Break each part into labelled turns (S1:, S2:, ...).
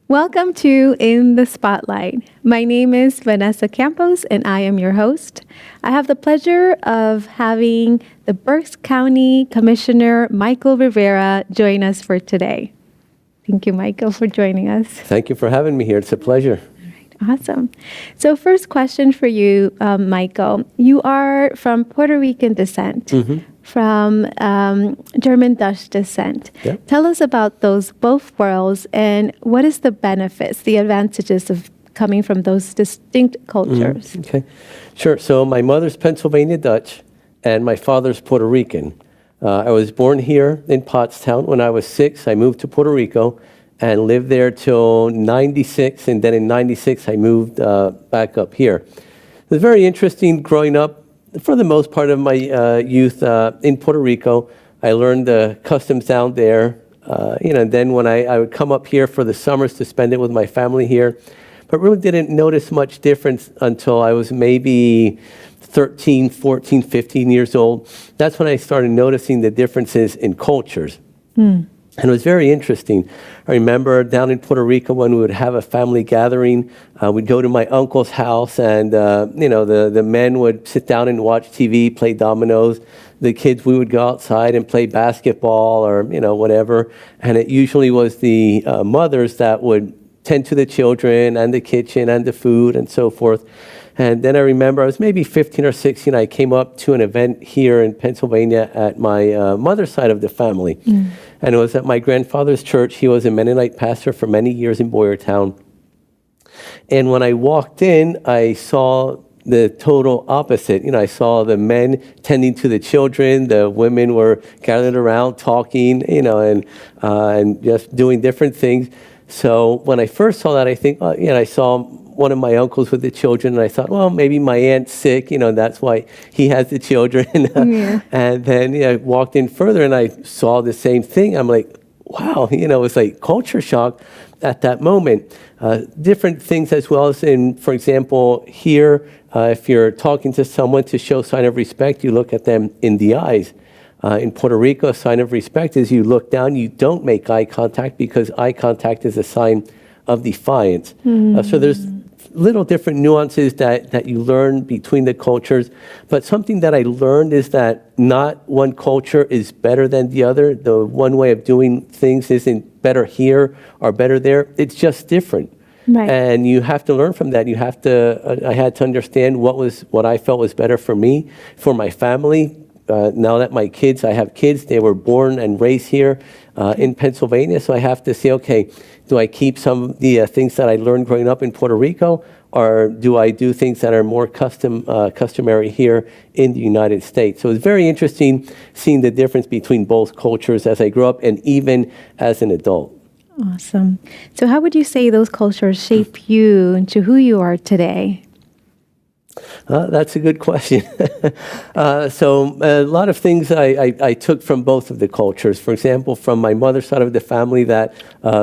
S1: Welcome to In the Spotlight. My name is Vanessa Campos, and I am your host. I have the pleasure of having the Berks County Commissioner Michael Rivera join us for today. Thank you, Michael, for joining us.
S2: Thank you for having me here. It's a pleasure.
S1: Awesome. So first question for you, Michael. You are from Puerto Rican descent, from German Dutch descent.
S2: Yeah.
S1: Tell us about those both worlds and what is the benefits, the advantages of coming from those distinct cultures?
S2: Okay, sure. So my mother's Pennsylvania Dutch and my father's Puerto Rican. I was born here in Pottstown. When I was 6, I moved to Puerto Rico and lived there till 96, and then in 96 I moved back up here. It was very interesting growing up. For the most part of my youth in Puerto Rico, I learned the customs down there. And then when I would come up here for the summers to spend it with my family here, but really didn't notice much difference until I was maybe 13, 14, 15 years old. That's when I started noticing the differences in cultures. And it was very interesting. I remember down in Puerto Rico when we would have a family gathering, we'd go to my uncle's house and, the men would sit down and watch TV, play dominoes. The kids, we would go outside and play basketball or, whatever. And it usually was the mothers that would tend to the children and the kitchen and the food and so forth. And then I remember I was maybe 15 or 16. I came up to an event here in Pennsylvania at my mother's side of the family. And it was at my grandfather's church. He was a Mennonite pastor for many years in Boyertown. And when I walked in, I saw the total opposite. I saw the men tending to the children. The women were gathered around talking, and just doing different things. So when I first saw that, I think, I saw one of my uncles with the children, and I thought, well, maybe my aunt's sick, that's why he has the children. And then I walked in further, and I saw the same thing. I'm like, wow, it's like culture shock at that moment. Different things as well as for example, here, if you're talking to someone to show sign of respect, you look at them in the eyes. In Puerto Rico, a sign of respect is you look down, you don't make eye contact because eye contact is a sign of defiance. So there's little different nuances that you learn between the cultures. But something that I learned is that not one culture is better than the other. The one way of doing things isn't better here or better there. It's just different.
S1: Right.
S2: And you have to learn from that. I had to understand what I felt was better for me, for my family. Now that I have kids, they were born and raised here in Pennsylvania. So I have to say, okay, do I keep some of the things that I learned growing up in Puerto Rico, or do I do things that are more customary here in the United States? So it's very interesting seeing the difference between both cultures as I grew up and even as an adult.
S1: Awesome. So how would you say those cultures shape you into who you are today?
S2: That's a good question. So a lot of things I took from both of the cultures. For example, from my mother's side of the family, that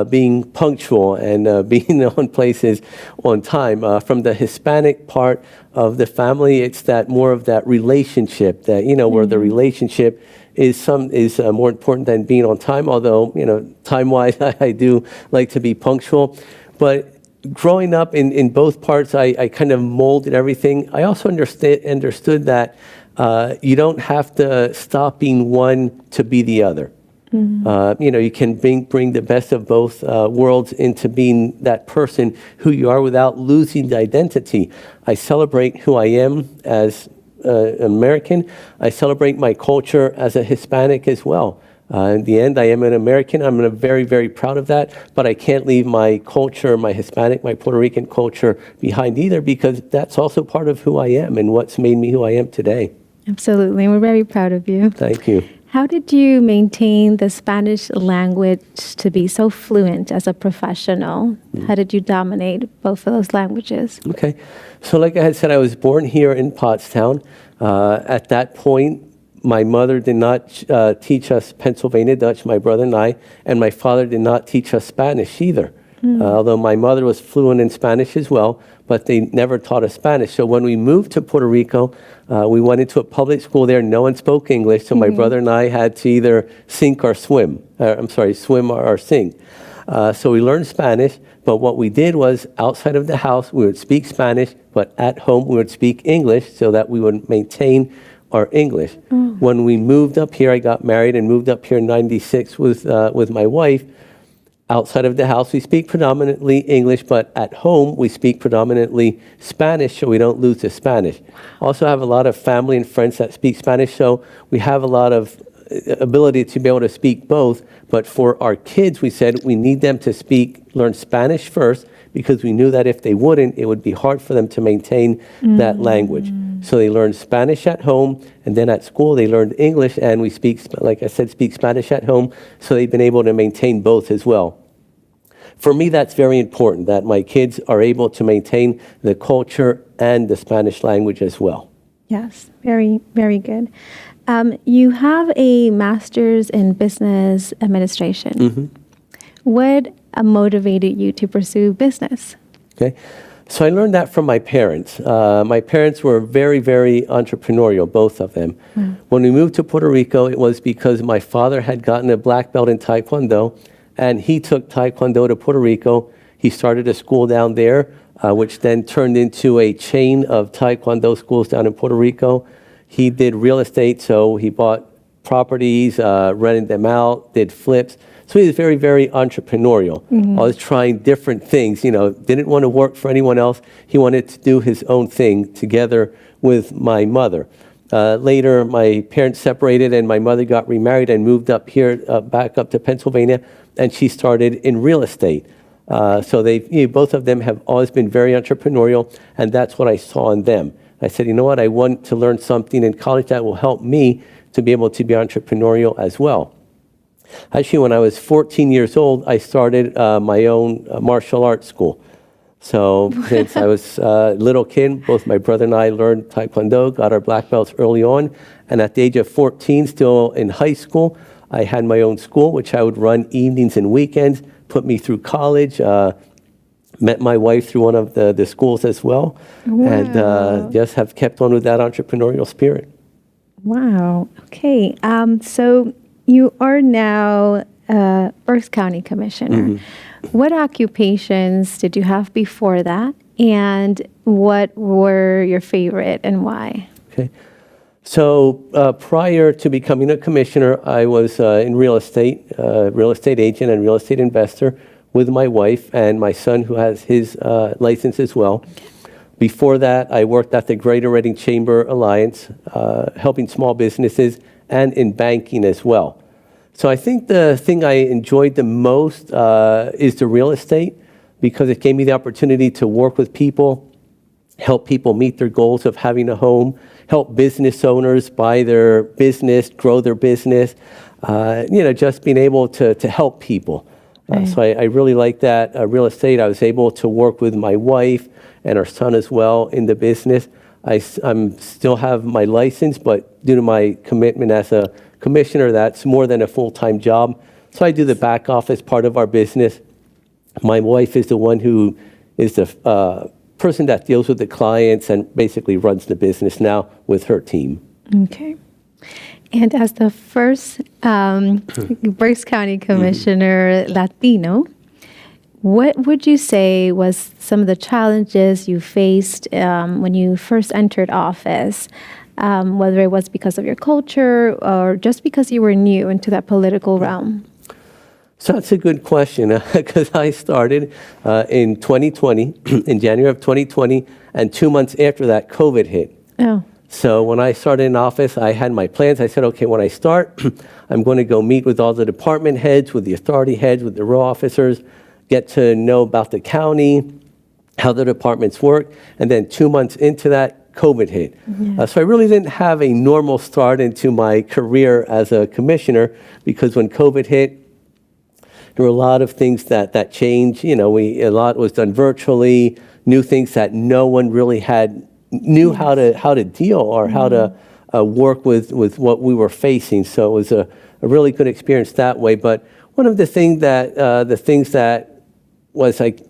S2: being punctual and being on places on time. From the Hispanic part of the family, it's that more of that relationship that, where the relationship is more important than being on time. Although, time-wise, I do like to be punctual. But growing up in both parts, I kind of molded everything. I also understood that you don't have to stop being one to be the other. You can bring the best of both worlds into being that person who you are without losing the identity. I celebrate who I am as an American. I celebrate my culture as a Hispanic as well. In the end, I am an American. I'm very, very proud of that. But I can't leave my culture, my Hispanic, my Puerto Rican culture behind either, because that's also part of who I am and what's made me who I am today.
S1: Absolutely. We're very proud of you.
S2: Thank you.
S1: How did you maintain the Spanish language to be so fluent as a professional? How did you dominate both of those languages?
S2: Okay. So like I had said, I was born here in Pottstown. At that point, my mother did not teach us Pennsylvania Dutch, my brother and my father did not teach us Spanish either. Although my mother was fluent in Spanish as well, but they never taught us Spanish. So when we moved to Puerto Rico, we went into a public school there. No one spoke English, so my brother and I had to either sink or swim. Swim or sing. So we learned Spanish, but what we did was outside of the house, we would speak Spanish, but at home, we would speak English so that we would maintain our English. When we moved up here, I got married and moved up here in 96 with my wife. Outside of the house, we speak predominantly English, but at home, we speak predominantly Spanish, so we don't lose the Spanish. Also have a lot of family and friends that speak Spanish, so we have a lot of ability to be able to speak both. But for our kids, we said we need them to learn Spanish first, because we knew that if they wouldn't, it would be hard for them to maintain that language. So they learned Spanish at home, and then at school they learned English, and we speak, like I said, speak Spanish at home, so they've been able to maintain both as well. For me, that's very important, that my kids are able to maintain the culture and the Spanish language as well.
S1: Yes, very, very good. You have a master's in business administration. What motivated you to pursue business?
S2: Okay. So I learned that from my parents. My parents were very, very entrepreneurial, both of them. When we moved to Puerto Rico, it was because my father had gotten a black belt in Taekwondo, and he took Taekwondo to Puerto Rico. He started a school down there, which then turned into a chain of Taekwondo schools down in Puerto Rico. He did real estate, so he bought properties, rented them out, did flips. So he was very, very entrepreneurial. Always trying different things, didn't want to work for anyone else. He wanted to do his own thing together with my mother. Later, my parents separated and my mother got remarried and moved up here, back up to Pennsylvania, and she started in real estate. So both of them have always been very entrepreneurial, and that's what I saw in them. I said, you know what, I want to learn something in college that will help me to be able to be entrepreneurial as well. Actually, when I was 14 years old, I started my own martial arts school. So since I was a little kid, both my brother and I learned Taekwondo, got our black belts early on. And at the age of 14, still in high school, I had my own school, which I would run evenings and weekends, put me through college, met my wife through one of the schools as well. Wow. And just have kept on with that entrepreneurial spirit.
S1: Wow. Okay. So you are now Berks County Commissioner. What occupations did you have before that? And what were your favorite and why?
S2: Okay. So prior to becoming a commissioner, I was in real estate agent and real estate investor with my wife and my son, who has his license as well. Before that, I worked at the Greater Reading Chamber Alliance, helping small businesses and in banking as well. So I think the thing I enjoyed the most is the real estate, because it gave me the opportunity to work with people, help people meet their goals of having a home, help business owners buy their business, grow their business, just being able to help people. So I really like that real estate. I was able to work with my wife and our son as well in the business. I still have my license, but due to my commitment as a commissioner, that's more than a full-time job. So I do the back office part of our business. My wife is the one who is the person that deals with the clients and basically runs the business now with her team.
S1: Okay. And as the first Berks County Commissioner Latino, what would you say was some of the challenges you faced when you first entered office, whether it was because of your culture or just because you were new into that political realm?
S2: So that's a good question, because I started in 2020, in January of 2020, and 2 months after that, COVID hit.
S1: Oh.
S2: So when I started in office, I had my plans. I said, okay, when I start, I'm going to go meet with all the department heads, with the authority heads, with the row officers, get to know about the county, how the departments work. And then 2 months into that, COVID hit. So I really didn't have a normal start into my career as a commissioner, because when COVID hit, there were a lot of things that changed. A lot was done virtually, new things that no one really knew how to deal or how to work with what we were facing. So it was a really good experience that way. But one of the things that was like,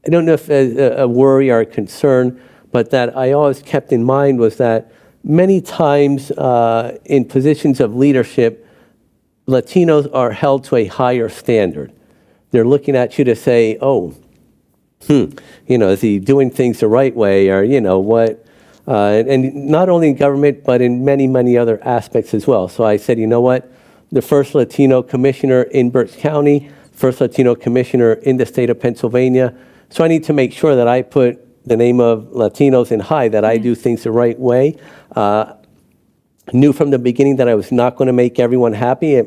S2: I don't know if a worry or a concern, but that I always kept in mind was that many times in positions of leadership, Latinos are held to a higher standard. they're looking at you to say, oh, is he doing things the right way, or what? And not only in government, but in many, many other aspects as well. So I said, you know what? The first Latino commissioner in Berks County, first Latino commissioner in the state of Pennsylvania. So I need to make sure that I put the name of Latinos in high, that I do things the right way. Knew from the beginning that I was not going to make everyone happy.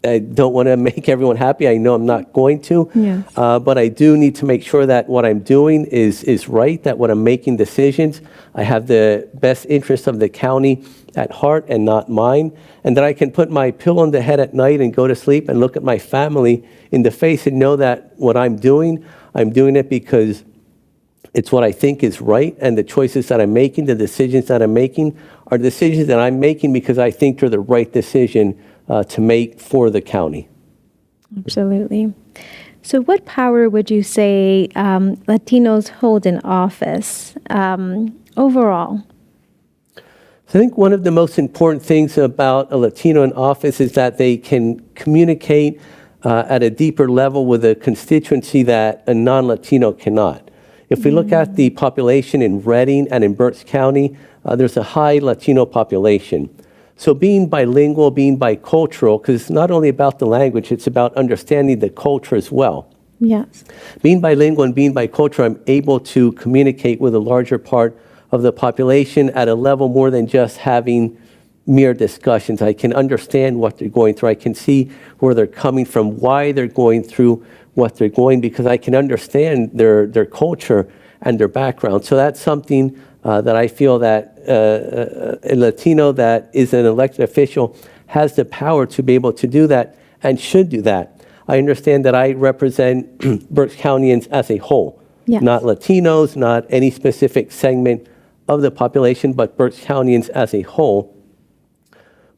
S2: I don't want to make everyone happy. I know I'm not going to.
S1: Yes.
S2: But I do need to make sure that what I'm doing is right, that when I'm making decisions, I have the best interest of the county at heart and not mine, and that I can put my pillow on the head at night and go to sleep and look at my family in the face and know that what I'm doing it because it's what I think is right, and the choices that I'm making, the decisions that I'm making, are decisions that I'm making because I think they're the right decision to make for the county.
S1: Absolutely. So what power would you say Latinos hold in office overall?
S2: So I think one of the most important things about a Latino in office is that they can communicate at a deeper level with a constituency that a non-Latino cannot. If we look at the population in Reading and in Berks County, there's a high Latino population. So being bilingual, being bicultural, because it's not only about the language, it's about understanding the culture as well.
S1: Yes.
S2: Being bilingual and being bicultural, I'm able to communicate with a larger part of the population at a level more than just having mere discussions. I can understand what they're going through. I can see where they're coming from, why they're going through what they're going, because I can understand their culture and their background. So that's something that I feel that a Latino that is an elected official has the power to be able to do that and should do that. I understand that I represent Berks Countyans as a whole,
S1: Yes.
S2: not Latinos, not any specific segment of the population, but Berks Countyans as a whole.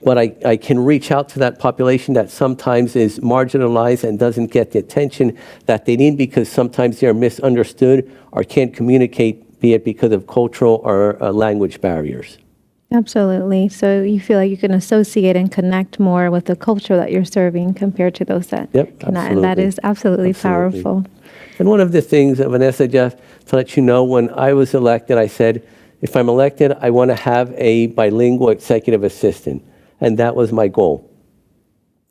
S2: But I can reach out to that population that sometimes is marginalized and doesn't get the attention that they need because sometimes they're misunderstood or can't communicate, be it because of cultural or language barriers.
S1: Absolutely. So you feel like you can associate and connect more with the culture that you're serving compared to those that cannot. And that is absolutely powerful.
S2: And one of the things, Vanessa, just to let you know, when I was elected, I said, if I'm elected, I want to have a bilingual executive assistant. And that was my goal.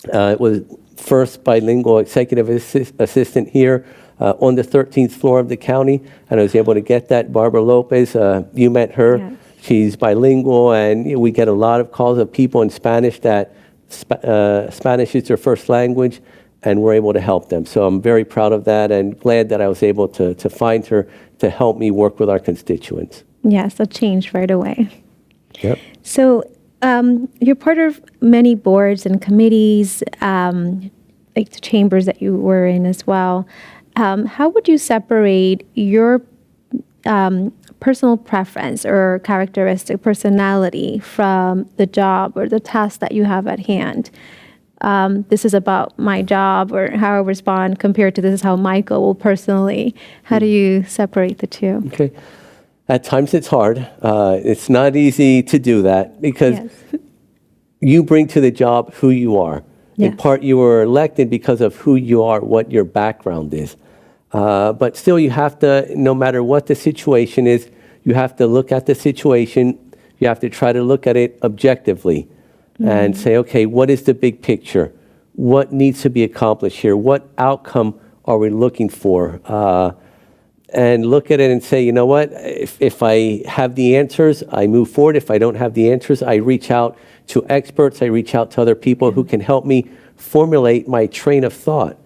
S2: It was first bilingual executive assistant here on the 13th floor of the county, and I was able to get that. Barbara Lopez, you met her.
S1: Yes.
S2: She's bilingual, and we get a lot of calls of people in Spanish that Spanish is their first language, and we're able to help them. So I'm very proud of that and glad that I was able to find her to help me work with our constituents.
S1: Yes, a change right away.
S2: Yep.
S1: So you're part of many boards and committees, like the chambers that you were in as well. How would you separate your personal preference or characteristic personality from the job or the task that you have at hand? This is about my job or how I respond compared to this is how Michael will personally. How do you separate the two?
S2: Okay. At times it's hard. It's not easy to do that because
S1: Yes.
S2: you bring to the job who you are.
S1: Yes.
S2: In part, you were elected because of who you are, what your background is. But still, you have to, no matter what the situation is, you have to look at the situation. You have to try to look at it objectively and say, okay, what is the big picture? What needs to be accomplished here? What outcome are we looking for? And look at it and say, you know what, if I have the answers, I move forward. If I don't have the answers, I reach out to experts. I reach out to other people who can help me formulate my train of thought.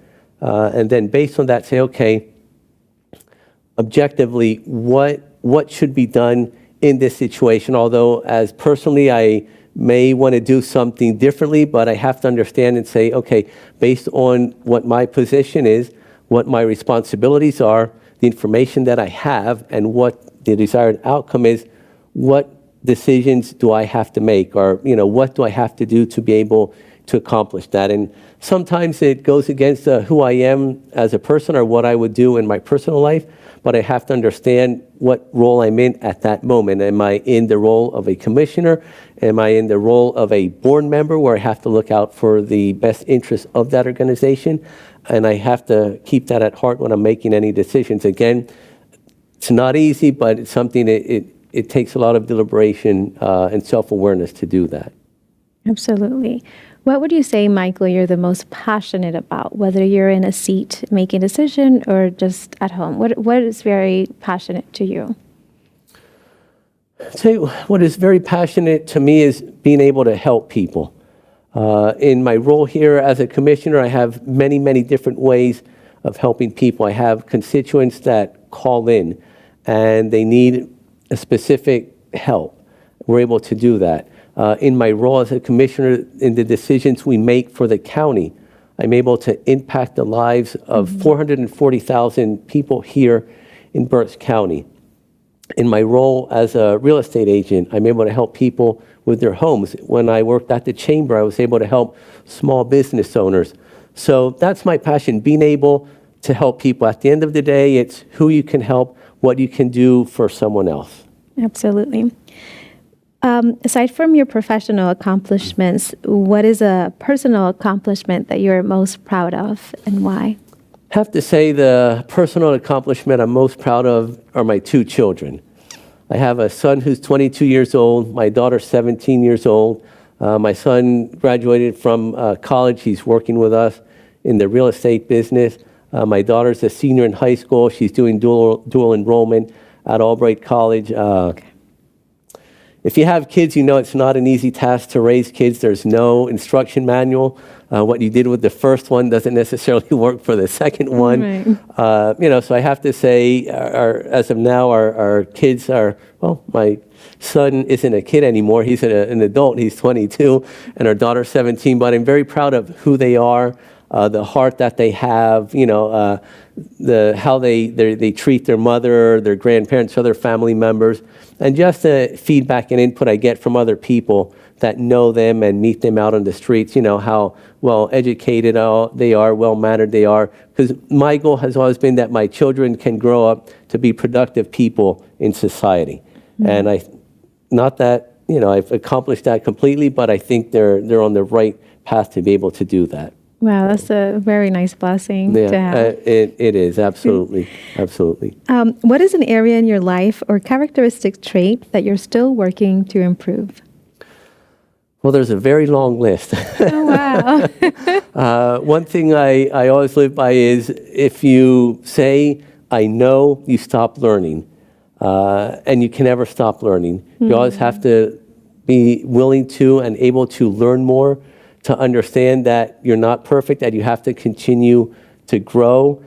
S2: And then based on that, say, okay, objectively, what should be done in this situation? Although as personally, I may want to do something differently, but I have to understand and say, okay, based on what my position is, what my responsibilities are, the information that I have, and what the desired outcome is, what decisions do I have to make? Or, what do I have to do to be able to accomplish that. And sometimes it goes against who I am as a person or what I would do in my personal life, but I have to understand what role I'm in at that moment. Am I in the role of a commissioner? Am I in the role of a board member where I have to look out for the best interests of that organization? And I have to keep that at heart when I'm making any decisions. Again, it's not easy, but it's something it takes a lot of deliberation and self-awareness to do that.
S1: Absolutely. What would you say, Michael, you're the most passionate about, whether you're in a seat making a decision or just at home? What is very passionate to you?
S2: I'd say what is very passionate to me is being able to help people. In my role here as a commissioner, I have many, many different ways of helping people. I have constituents that call in and they need a specific help. We're able to do that. In my role as a commissioner, in the decisions we make for the county, I'm able to impact the lives of 440,000 people here in Berks County. In my role as a real estate agent, I'm able to help people with their homes. When I worked at the chamber, I was able to help small business owners. So that's my passion, being able to help people. At the end of the day, it's who you can help, what you can do for someone else.
S1: Absolutely. Aside from your professional accomplishments, what is a personal accomplishment that you're most proud of and why?
S2: I have to say the personal accomplishment I'm most proud of are my two children. I have a son who's 22 years old, my daughter's 17 years old. My son graduated from college. He's working with us in the real estate business. My daughter's a senior in high school. She's doing dual enrollment at Albright College. If you have kids, you know it's not an easy task to raise kids. There's no instruction manual. What you did with the first one doesn't necessarily work for the second one.
S1: Right.
S2: So I have to say, as of now, our kids are, well, my son isn't a kid anymore. He's an adult. He's 22, and our daughter's 17. But I'm very proud of who they are, the heart that they have, how they treat their mother, their grandparents, other family members, and just the feedback and input I get from other people that know them and meet them out on the streets, how well educated they are, well mannered they are. Because my goal has always been that my children can grow up to be productive people in society. Mm-hmm. And not that, I've accomplished that completely, but I think they're on the right path to be able to do that.
S1: Wow, that's a very nice blessing to have.
S2: It is, absolutely, absolutely.
S1: What is an area in your life or characteristic trait that you're still working to improve?
S2: Well, there's a very long list.
S1: Oh, wow.
S2: One thing I always live by is if you say, I know, you stop learning. And you can never stop learning. Mm-hmm. You always have to be willing to and able to learn more, to understand that you're not perfect, that you have to continue to grow.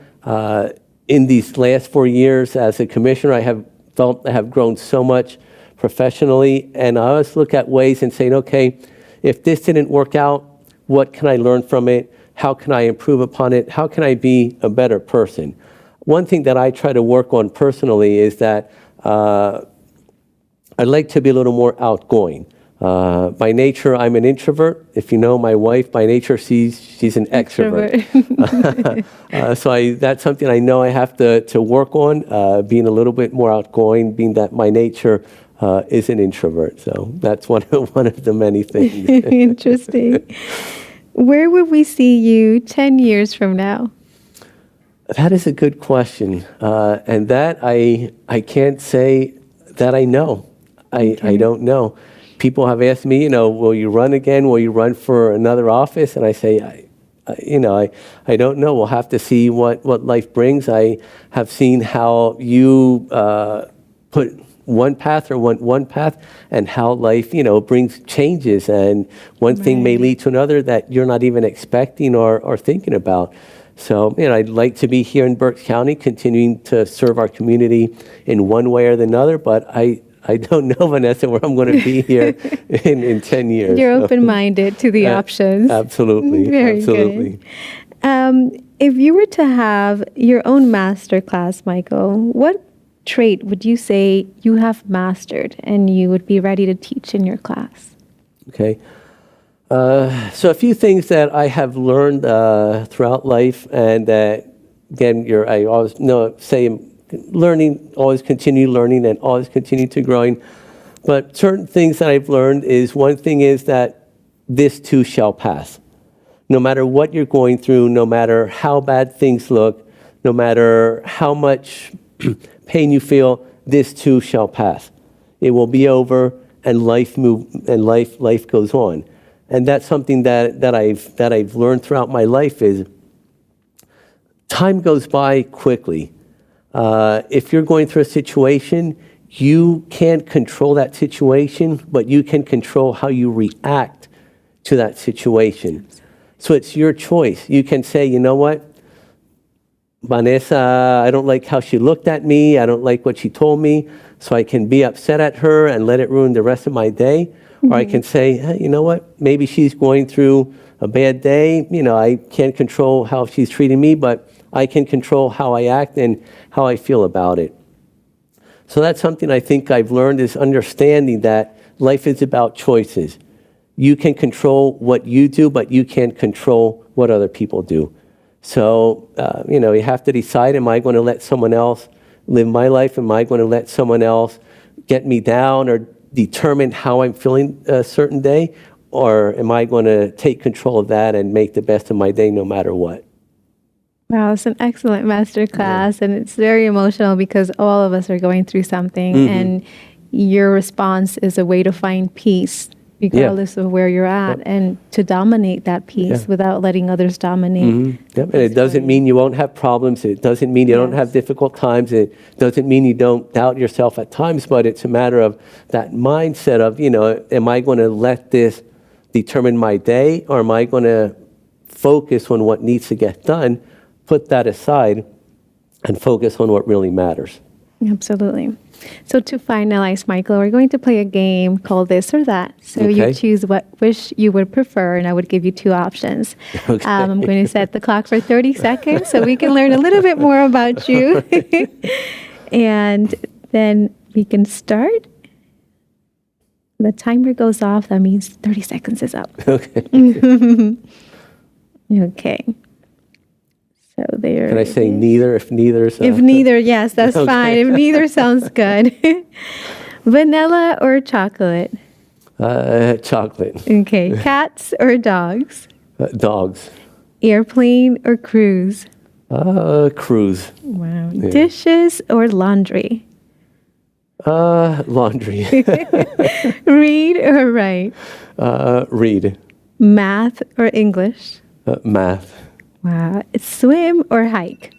S2: In these last 4 years as a commissioner, I have felt I have grown so much professionally, and I always look at ways and say, okay, if this didn't work out, what can I learn from it? How can I improve upon it? How can I be a better person? One thing that I try to work on personally is that I'd like to be a little more outgoing. By nature, I'm an introvert. If you know my wife, by nature, she's an extrovert. So that's something I know I have to work on, being a little bit more outgoing, being that my nature is an introvert. So that's one of the many things.
S1: Interesting. Where would we see you 10 years from now?
S2: That is a good question. And that I can't say that I know. I don't know. People have asked me, will you run again? Will you run for another office? And I say, I don't know. We'll have to see what life brings. I have seen how you put one path or went one path, and how life, brings changes, and one thing may lead to another that you're not even expecting or thinking about. So, I'd like to be here in Berks County, continuing to serve our community in one way or another, but I don't know, Vanessa, where I'm going to be here in 10 years.
S1: You're open-minded to the options.
S2: Absolutely.
S1: Very
S2: absolutely.
S1: Good. If you were to have your own master class, Michael, what trait would you say you have mastered and you would be ready to teach in your class?
S2: Okay. So a few things that I have learned throughout life, and that again, I always say learning, always continue learning, and always continue to growing. But certain things that I've learned is, one thing is that this too shall pass. No matter what you're going through, no matter how bad things look, no matter how much pain you feel, this too shall pass. It will be over, and life goes on. And that's something that I've learned throughout my life is time goes by quickly. If you're going through a situation, you can't control that situation, but you can control how you react to that situation. So it's your choice. You can say, you know what, Vanessa, I don't like how she looked at me. I don't like what she told me. So I can be upset at her and let it ruin the rest of my day. Or I can say, hey, you know what, maybe she's going through a bad day. I can't control how she's treating me, but I can control how I act and how I feel about it. So that's something I think I've learned, is understanding that life is about choices. You can control what you do, but you can't control what other people do. So, you have to decide, am I going to let someone else live my life? Am I going to let someone else get me down or determine how I'm feeling a certain day? Or am I going to take control of that and make the best of my day no matter what?
S1: Wow, it's an excellent master class, and it's very emotional because all of us are going through something, and your response is a way to find peace, regardless of where you're at, and to dominate that peace without letting others dominate.
S2: And it doesn't mean you won't have problems. It doesn't mean you don't have difficult times. It doesn't mean you don't doubt yourself at times, but it's a matter of that mindset of, am I going to let this determine my day, or am I going to focus on what needs to get done, put that aside, and focus on what really matters?
S1: Absolutely. So to finalize, Michael, we're going to play a game called This or That. So you choose which you would prefer, and I would give you two options.
S2: Okay.
S1: I'm going to set the clock for 30 seconds so we can learn a little bit more about you. And then we can start. The timer goes off. That means 30 seconds is up.
S2: Okay.
S1: Okay. So there.
S2: Can I say neither if neither's?
S1: If neither, yes, that's fine. If neither sounds good. Vanilla or chocolate?
S2: Chocolate.
S1: Okay. Cats or dogs?
S2: Dogs.
S1: Airplane or cruise?
S2: Cruise.
S1: Wow. Yeah. Dishes or laundry?
S2: Laundry.
S1: Read or write?
S2: Read.
S1: Math or English?
S2: Math.
S1: Wow. Swim or hike?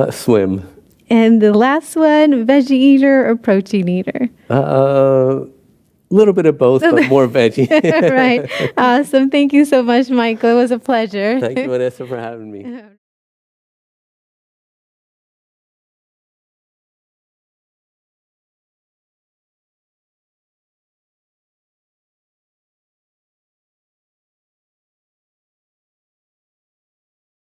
S2: Swim.
S1: And the last one, veggie eater or protein eater?
S2: A little bit of both, but more veggie.
S1: Right. Awesome. Thank you so much, Michael. It was a pleasure.
S2: Thank you, Vanessa, for having me.